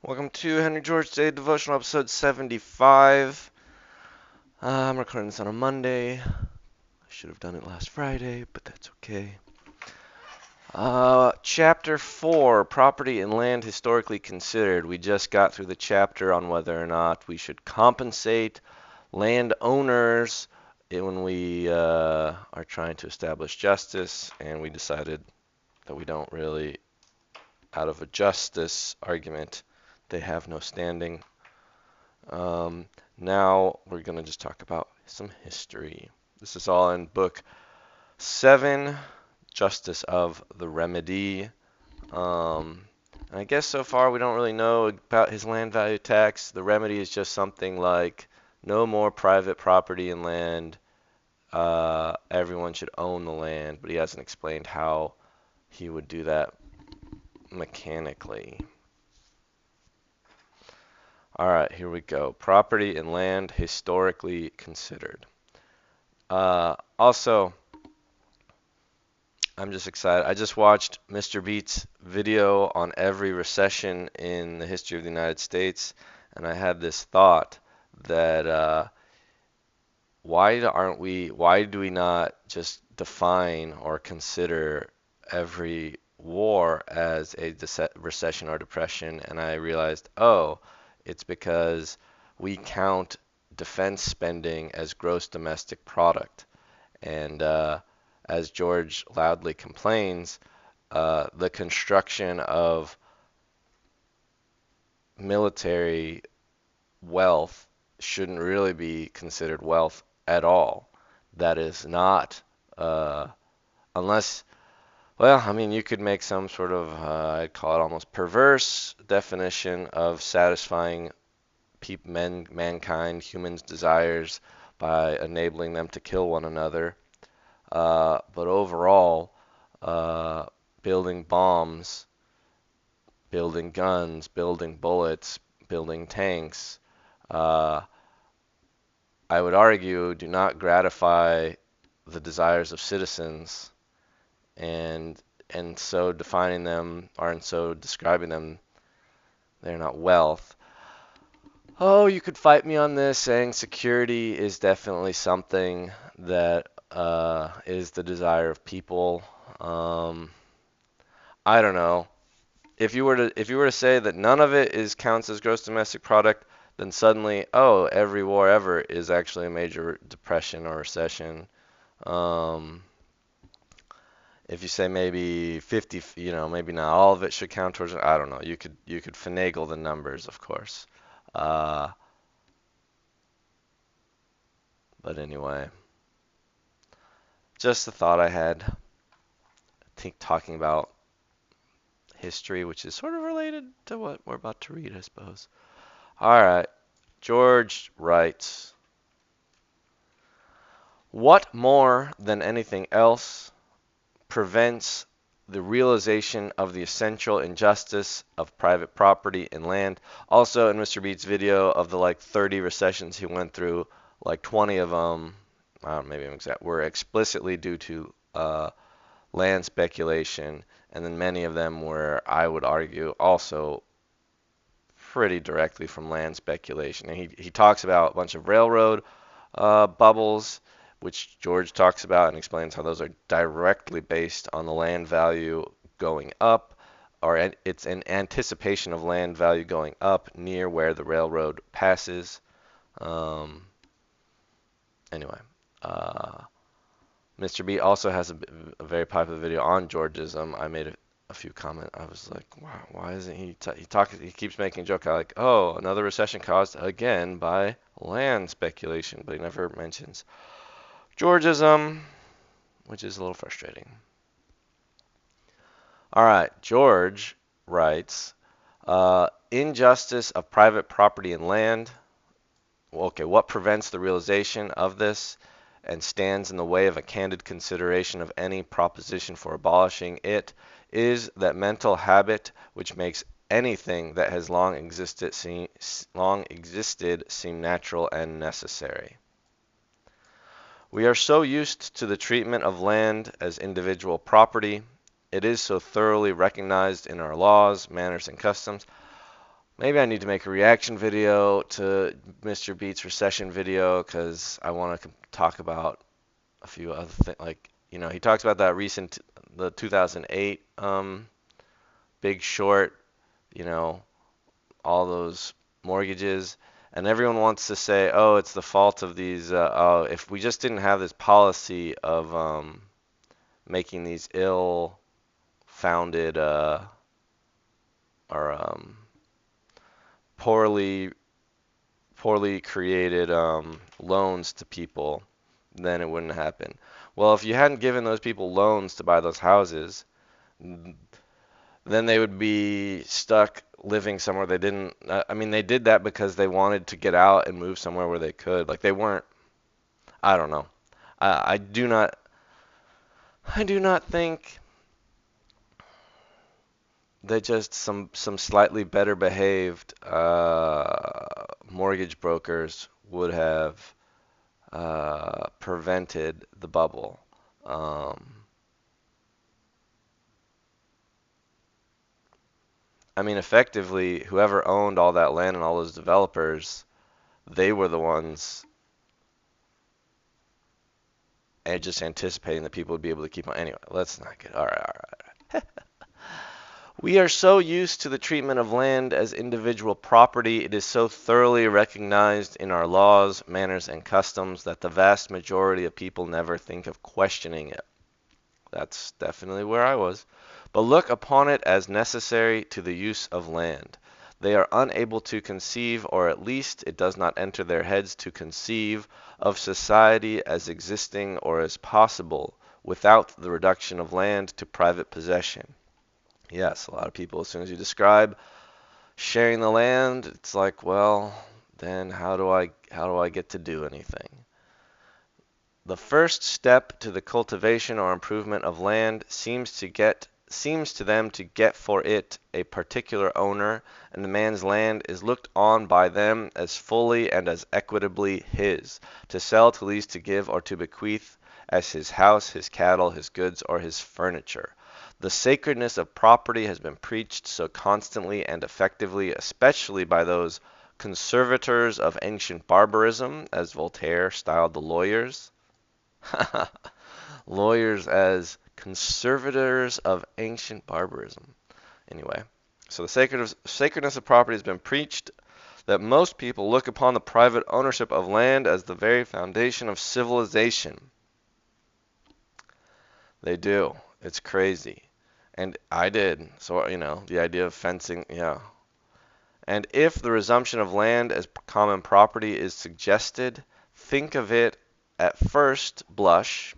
Welcome to Henry George Daily Devotional, episode 75. I'm recording this on a Monday. I should have done it last Friday, but that's okay. Chapter 4, Property and Land Historically Considered. We just got through the chapter on whether or not we should compensate landowners when we are trying to establish justice, and we decided that we don't really, out of a justice argument, they have no standing. Now we're going to just talk about some history. This is all in Book VII, Justice of the Remedy. I guess so far we don't really know about his land value tax. The remedy is just something like no more private property and land. Everyone should own the land, but he hasn't explained how he would do that mechanically. All right, here we go. Property and land historically considered. Also, I'm just excited. I just watched Mr. Beat's video on every recession in the history of the United States, and I had this thought that why do we not just define or consider every war as a recession or depression? And I realized, oh, it's because we count defense spending as gross domestic product. And as George loudly complains, the construction of military wealth shouldn't really be considered wealth at all. That is not, unless, well, I mean, you could make some sort of, I'd call it almost perverse definition of satisfying mankind, humans' desires by enabling them to kill one another. But overall, building bombs, building guns, building bullets, building tanks, uh, I would argue, do not gratify the desires of citizens, and so defining them, or and so describing them, they're not wealth. Oh, you could fight me on this, saying security is definitely something that is the desire of people. I don't know. If you were to say that none of it is counts as gross domestic product, then suddenly, oh, every war ever is actually a major depression or recession. Um, if you say maybe 50, maybe not all of it should count towards, I don't know. You could finagle the numbers, of course. Uh, but anyway, just a thought I had. I think talking about history, which is sort of related to what we're about to read, I suppose. All right. George writes, what more than anything else prevents the realization of the essential injustice of private property and land? Also, in Mr. Beat's video of the like 30 recessions he went through, like 20 of them, maybe I'm exact, were explicitly due to land speculation, and then many of them were, I would argue, also pretty directly from land speculation. And he talks about a bunch of railroad bubbles, which George talks about and explains how those are directly based on the land value going up, or it's an anticipation of land value going up near where the railroad passes. Um, anyway, Mr. B also has a very popular video on Georgism. I made a few comments. I was like, wow, why isn't he keeps making a joke like, oh, another recession caused again by land speculation, but he never mentions Georgism, which is a little frustrating. All right, George writes, injustice of private property and land. Okay, what prevents the realization of this and stands in the way of a candid consideration of any proposition for abolishing it is that mental habit which makes anything that has long existed seem natural and necessary. We are so used to the treatment of land as individual property. It is so thoroughly recognized in our laws, manners, and customs. Maybe I need to make a reaction video to Mr. Beats recession video because I want to talk about a few other things. Like, he talks about that the 2008 Big Short, you know, all those mortgages, and everyone wants to say, oh, it's the fault of these. Oh, if we just didn't have this policy of making these ill-founded or poorly poorly created loans to people, then it wouldn't happen. Well, if you hadn't given those people loans to buy those houses, then they would be stuck living somewhere they didn't. I mean, they did that because they wanted to get out and move somewhere where they could. Like they weren't. I don't know. I do not. I do not think that just some slightly better behaved mortgage brokers would have prevented the bubble. Um, I mean, effectively, whoever owned all that land and all those developers, they were the ones and just anticipating that people would be able to keep on. Anyway, let's not get. All right, all right. We are so used to the treatment of land as individual property, it is so thoroughly recognized in our laws, manners, and customs that the vast majority of people never think of questioning it. That's definitely where I was. But look upon it as necessary to the use of land. They are unable to conceive, or at least it does not enter their heads to conceive, of society as existing or as possible without the reduction of land to private possession. Yes, a lot of people, as soon as you describe sharing the land, it's like, well, then how do I get to do anything? The first step to the cultivation or improvement of land seems to them to get for it a particular owner, and the man's land is looked on by them as fully and as equitably his, to sell, to lease, to give, or to bequeath, as his house, his cattle, his goods, or his furniture. The sacredness of property has been preached so constantly and effectively, especially by those conservators of ancient barbarism, as Voltaire styled the lawyers. Lawyers as conservators of ancient barbarism. Anyway, so the sacredness of property has been preached that most people look upon the private ownership of land as the very foundation of civilization. They do. It's crazy. And I did. So, the idea of fencing, yeah. And if the resumption of land as common property is suggested, think of it at first blush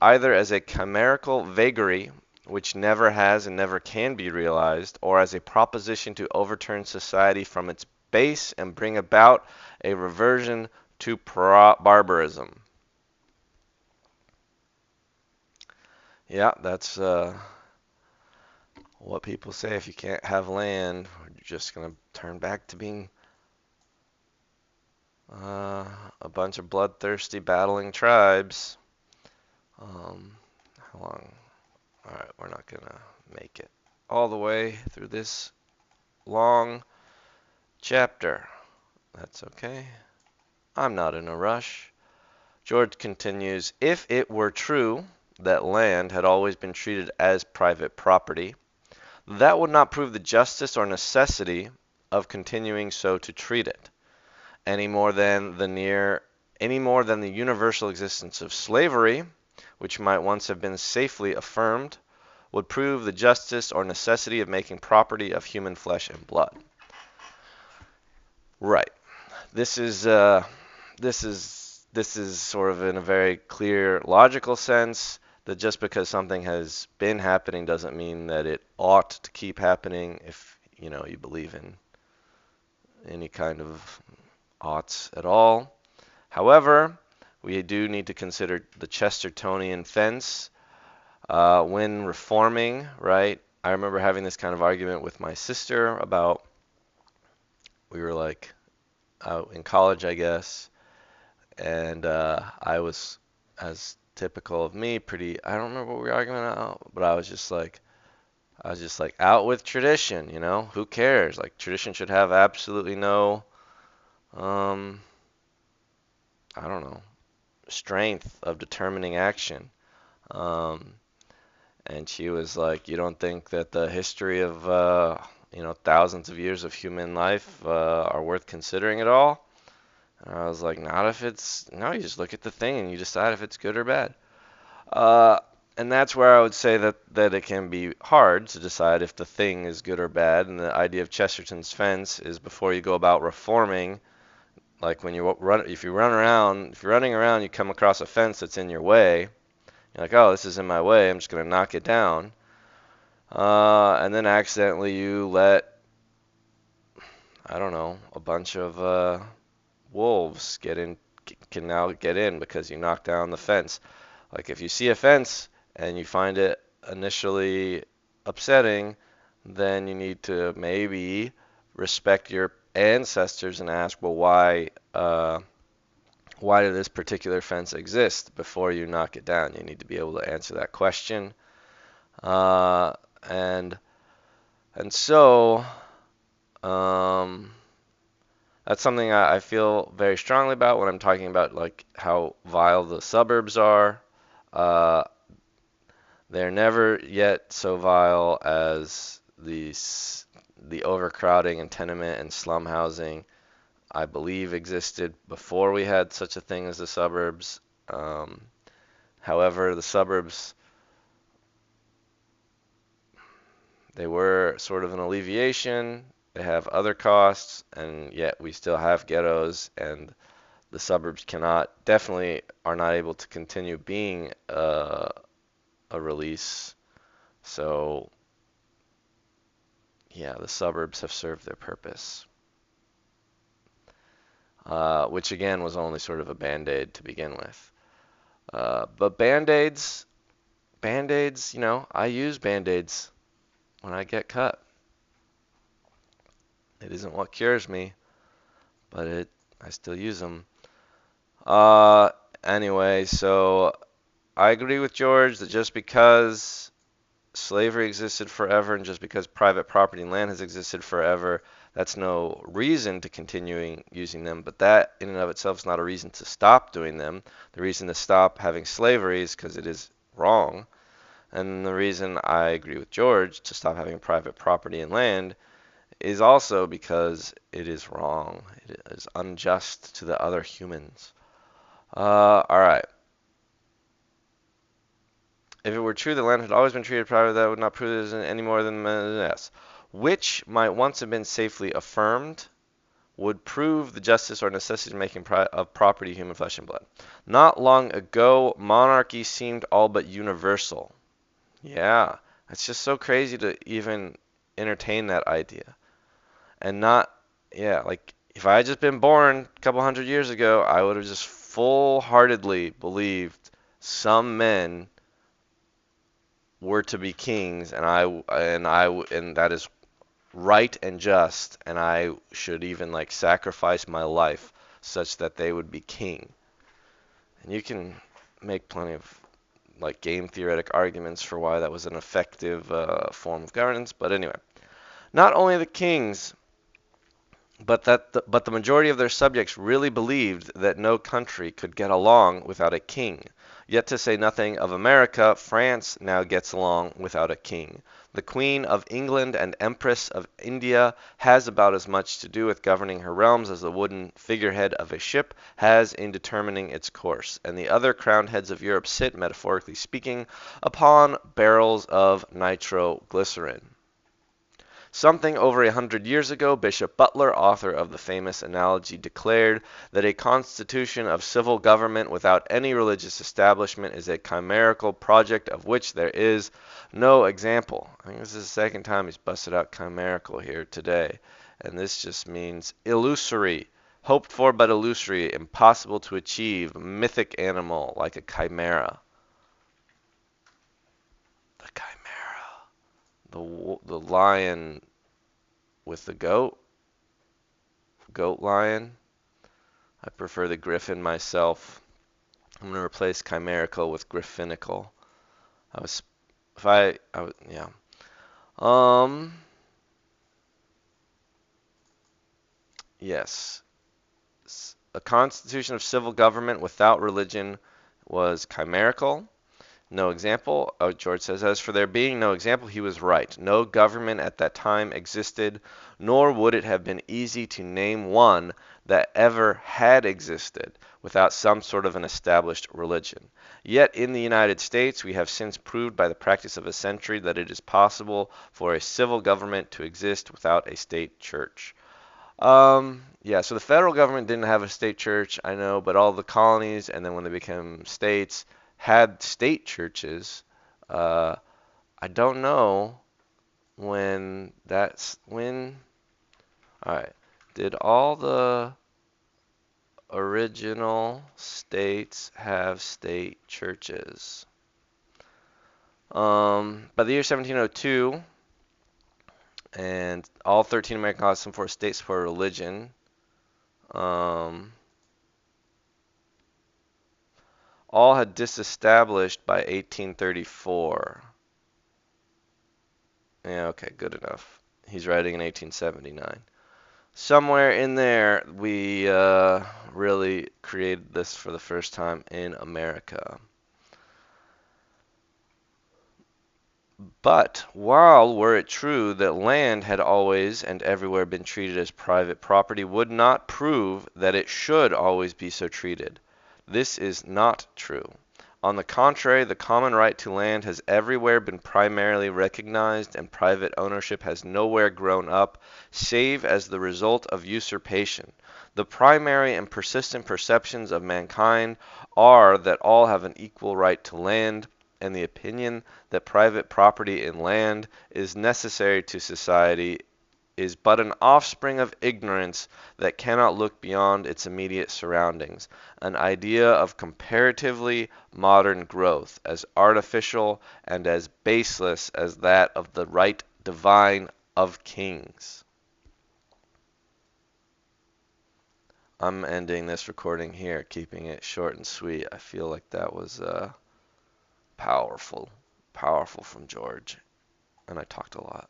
either as a chimerical vagary which never has and never can be realized, or as a proposition to overturn society from its base and bring about a reversion to barbarism. Yeah, that's what people say. If you can't have land, you're just going to turn back to being a bunch of bloodthirsty battling tribes. How long? All right, we're not going to make it all the way through this long chapter. That's okay. I'm not in a rush. George continues, if it were true that land had always been treated as private property, that would not prove the justice or necessity of continuing so to treat it, any more than the universal existence of slavery, which might once have been safely affirmed, would prove the justice or necessity of making property of human flesh and blood. Right. This is sort of in a very clear, logical sense that just because something has been happening doesn't mean that it ought to keep happening if, you believe in any kind of oughts at all. However, we do need to consider the Chestertonian fence when reforming, right? I remember having this kind of argument with my sister about, we were like out in college, I guess, and I was, as typical of me, I don't remember what we were arguing about, but I was just like, I was just like, out with tradition, you know? Who cares? Like, tradition should have absolutely no, um, I don't know, strength of determining action. Um, and she was like, you don't think that the history of, thousands of years of human life are worth considering at all? And I was like, not if it's, no, you just look at the thing and you decide if it's good or bad. Uh, and that's where I would say that it can be hard to decide if the thing is good or bad. And the idea of Chesterton's fence is before you go about reforming, like when you run, if you run around, if you're running around, you come across a fence that's in your way. You're like, oh, this is in my way. I'm just gonna knock it down. And then accidentally you let, I don't know, a bunch of wolves can now get in because you knocked down the fence. Like if you see a fence and you find it initially upsetting, then you need to maybe respect your ancestors and ask, well, why did this particular fence exist before you knock it down? You need to be able to answer that question. Uh, and and so um, that's something I feel very strongly about when I'm talking about like how vile the suburbs are. Uh, they're never yet so vile as the overcrowding and tenement and slum housing I believe existed before we had such a thing as the suburbs. Um, However, the suburbs, they were sort of an alleviation. They have other costs, and yet we still have ghettos, and the suburbs definitely are not able to continue being a release. So, yeah, the suburbs have served their purpose, which again was only sort of a band-aid to begin with. But band-aids, I use band-aids when I get cut. It isn't what cures me, but I still use them. Uh, anyway, so I agree with George that just because slavery existed forever and just because private property and land has existed forever, that's no reason to continuing using them. But that in and of itself is not a reason to stop doing them. The reason to stop having slavery is because it is wrong. And the reason I agree with George to stop having private property and land is also because it is wrong. It is unjust to the other humans. All right. If it were true that land had always been treated privately, that would not prove it any more than yes. Which might once have been safely affirmed would prove the justice or necessity of making of property human flesh and blood. Not long ago, monarchy seemed all but universal. Yeah, it's just so crazy to even entertain that idea. And not, yeah, like if I had just been born a couple hundred years ago, I would have just full-heartedly believed some men were to be kings, and that is right and just, and I should even like sacrifice my life such that they would be king. And you can make plenty of like game theoretic arguments for why that was an effective form of governance, but anyway, not only the kings but the majority of their subjects really believed that no country could get along without a king. Yet to say nothing of America, France now gets along without a king. The Queen of England and Empress of India has about as much to do with governing her realms as the wooden figurehead of a ship has in determining its course, and the other crowned heads of Europe sit, metaphorically speaking, upon barrels of nitroglycerin. Something over 100 years ago, Bishop Butler, author of the famous Analogy, declared that a constitution of civil government without any religious establishment is a chimerical project of which there is no example. I think this is the second time he's busted out chimerical here today. And this just means illusory, hoped for but illusory, impossible to achieve, mythic animal like a chimera. The chimera. The lion with the goat lion. I prefer the griffin myself. I'm gonna replace chimerical with griffinical. I was, if I, I was, yeah. Um, yes. A constitution of civil government without religion was chimerical. No example. Oh, George says, as for there being no example, he was right. No government at that time existed, nor would it have been easy to name one that ever had existed without some sort of an established religion. Yet in the United States, we have since proved by the practice of a century that it is possible for a civil government to exist without a state church. Yeah, so the federal government didn't have a state church, I know, but all the colonies and then when they became states had state churches. Uh, I don't know when. All right. Did all the original states have state churches? By the year 1702, and all 13 American colonies, some four states for religion. Um, all had disestablished by 1834. Yeah, okay, good enough. He's writing in 1879. Somewhere in there, we really created this for the first time in America. But while were it true that land had always and everywhere been treated as private property, would not prove that it should always be so treated. This is not true. On the contrary, the common right to land has everywhere been primarily recognized, and private ownership has nowhere grown up, save as the result of usurpation. The primary and persistent perceptions of mankind are that all have an equal right to land, and the opinion that private property in land is necessary to society is but an offspring of ignorance that cannot look beyond its immediate surroundings, an idea of comparatively modern growth, as artificial and as baseless as that of the right divine of kings. I'm ending this recording here, keeping it short and sweet. I feel like that was powerful, powerful from George, and I talked a lot.